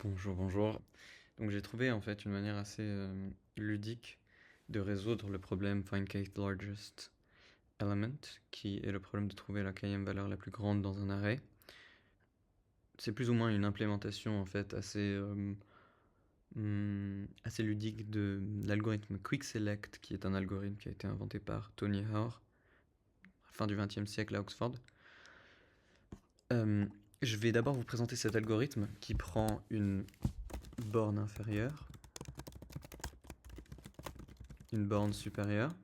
Bonjour, bonjour. Donc j'ai trouvé en fait une manière assez ludique de résoudre le problème find kth largest element, qui est le problème de trouver la kème valeur la plus grande dans un array. C'est plus ou moins une implémentation en fait assez ludique de l'algorithme Quick Select, qui est un algorithme qui a été inventé par Tony Hoare, fin du XXe siècle à Oxford. Je vais d'abord vous présenter cet algorithme qui prend une borne inférieure, une borne supérieure,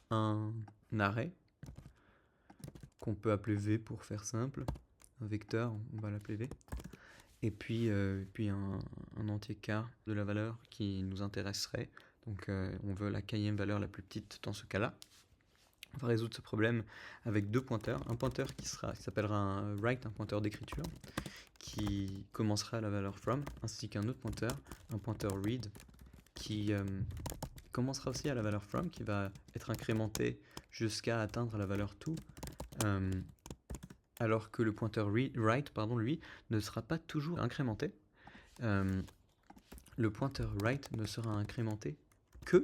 un array qu'on peut appeler V pour faire simple, un vecteur, on va l'appeler V, et puis un entier K de la valeur qui nous intéresserait. Donc on veut la kème valeur la plus petite dans ce cas-là. On va résoudre ce problème avec deux pointeurs. Un pointeur qui s'appellera un write, un pointeur d'écriture, qui commencera à la valeur from, ainsi qu'un autre pointeur, un pointeur read, qui commencera aussi à la valeur from, qui va être incrémenté jusqu'à atteindre la valeur to, alors que le pointeur write, lui, ne sera pas toujours incrémenté. Le pointeur write ne sera incrémenté que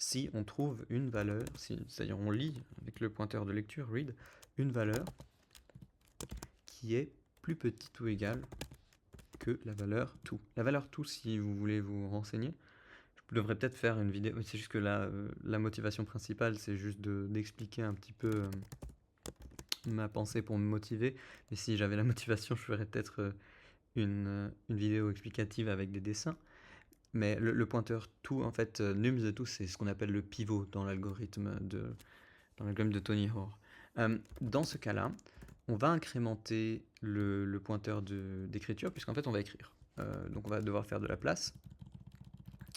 si on trouve une valeur, c'est-à-dire on lit avec le pointeur de lecture read une valeur qui est plus petite ou égale que la valeur to. La valeur to, si vous voulez vous renseigner, je devrais peut-être faire une vidéo. C'est juste que la motivation principale, c'est juste d'expliquer un petit peu ma pensée pour me motiver. Mais si j'avais la motivation, je ferais peut-être une vidéo explicative avec des dessins. Mais le pointeur to, en fait, nums de to, c'est ce qu'on appelle le pivot dans l'algorithme de Tony Hoare. Dans ce cas-là, on va incrémenter le pointeur d'écriture, puisqu'en fait on va écrire. Donc on va devoir faire de la place.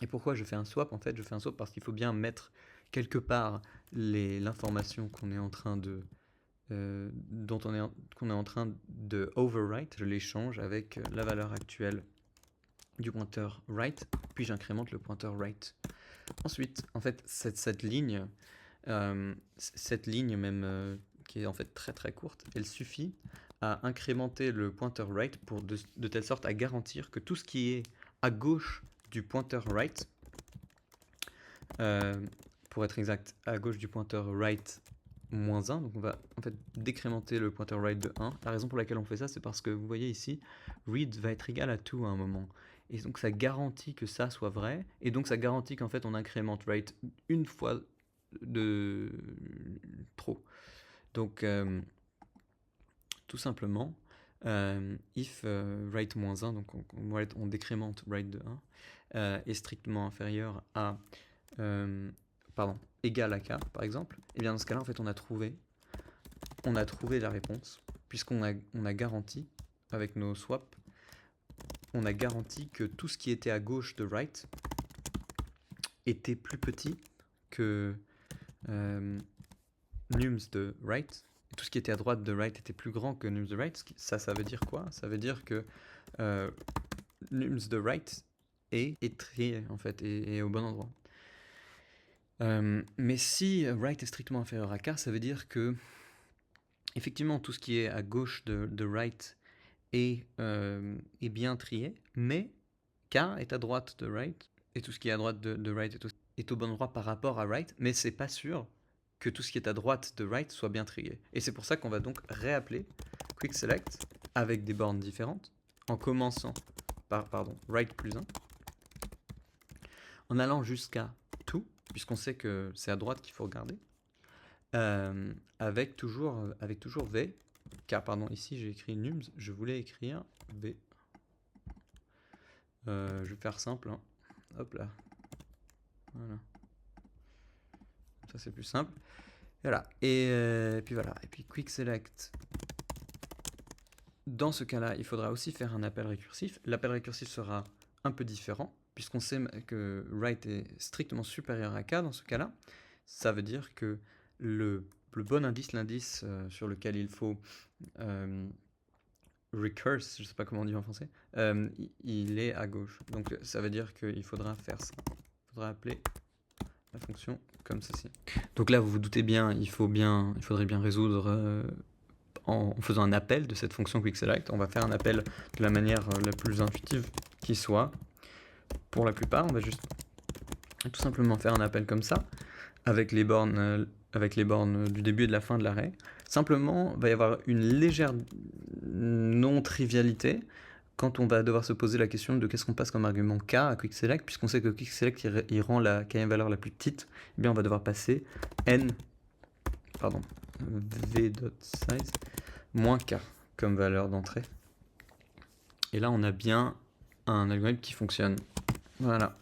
Et pourquoi je fais un swap? En fait, je fais un swap parce qu'il faut bien mettre quelque part l'information qu'on est en train de qu'on est en train de overwrite. Je l'échange avec la valeur actuelle du pointeur write, puis j'incrémente le pointeur write. Ensuite, en fait, cette ligne même qui est en fait très très courte, elle suffit à incrémenter le pointeur write pour de telle sorte à garantir que tout ce qui est à gauche du pointeur write, pour être exact, à gauche du pointeur write moins 1, donc on va en fait décrémenter le pointeur write de 1. La raison pour laquelle on fait ça, c'est parce que vous voyez ici, read va être égal à to à un moment. Et donc ça garantit que ça soit vrai, et donc ça garantit qu'en fait on incrémente write une fois de trop. Donc tout simplement, if write moins 1, donc on décrémente write de 1, est strictement inférieur à égal à k par exemple, et bien dans ce cas-là en fait on a trouvé la réponse, puisqu'on a garanti avec nos swaps, on a garanti que tout ce qui était à gauche de write était plus petit que nums de write, et tout ce qui était à droite de write était plus grand que nums de write. Ça veut dire quoi? Ça veut dire que nums de write est trié en fait, et au bon endroit. Mais si write est strictement inférieur à k, ça veut dire que effectivement tout ce qui est à gauche de write est bien trié, mais k est à droite de write, et tout ce qui est à droite de write est au bon endroit par rapport à write, mais c'est pas sûr que tout ce qui est à droite de write soit bien trié. Et c'est pour ça qu'on va donc réappeler quick select avec des bornes différentes, en commençant par write plus 1, en allant jusqu'à to, puisqu'on sait que c'est à droite qu'il faut regarder, avec toujours v, car pardon, ici j'ai écrit nums, je voulais écrire v. Je vais faire simple, hein. Hop là, voilà, ça c'est plus simple. Voilà, et puis voilà, et puis quick select. Dans ce cas-là, il faudra aussi faire un appel récursif. L'appel récursif sera un peu différent, puisqu'on sait que write est strictement supérieur à k dans ce cas-là. Ça veut dire que le bon indice, l'indice sur lequel il faut recurse, je ne sais pas comment on dit en français, il est à gauche. Donc ça veut dire qu'il faudra faire ça. Il faudra appeler la fonction comme ceci. Donc là, vous vous doutez bien, il faudrait bien résoudre en faisant un appel de cette fonction quickselect. On va faire un appel de la manière la plus intuitive qui soit. Pour la plupart, on va juste tout simplement faire un appel comme ça, avec les bornes du début et de la fin de l'arrêt. Simplement, il va y avoir une légère non-trivialité quand on va devoir se poser la question de qu'est-ce qu'on passe comme argument k à quickselect, puisqu'on sait que quickselect il rend la kème valeur la plus petite, eh bien on va devoir passer v.size moins k comme valeur d'entrée. Et là on a bien un algorithme qui fonctionne. Voilà.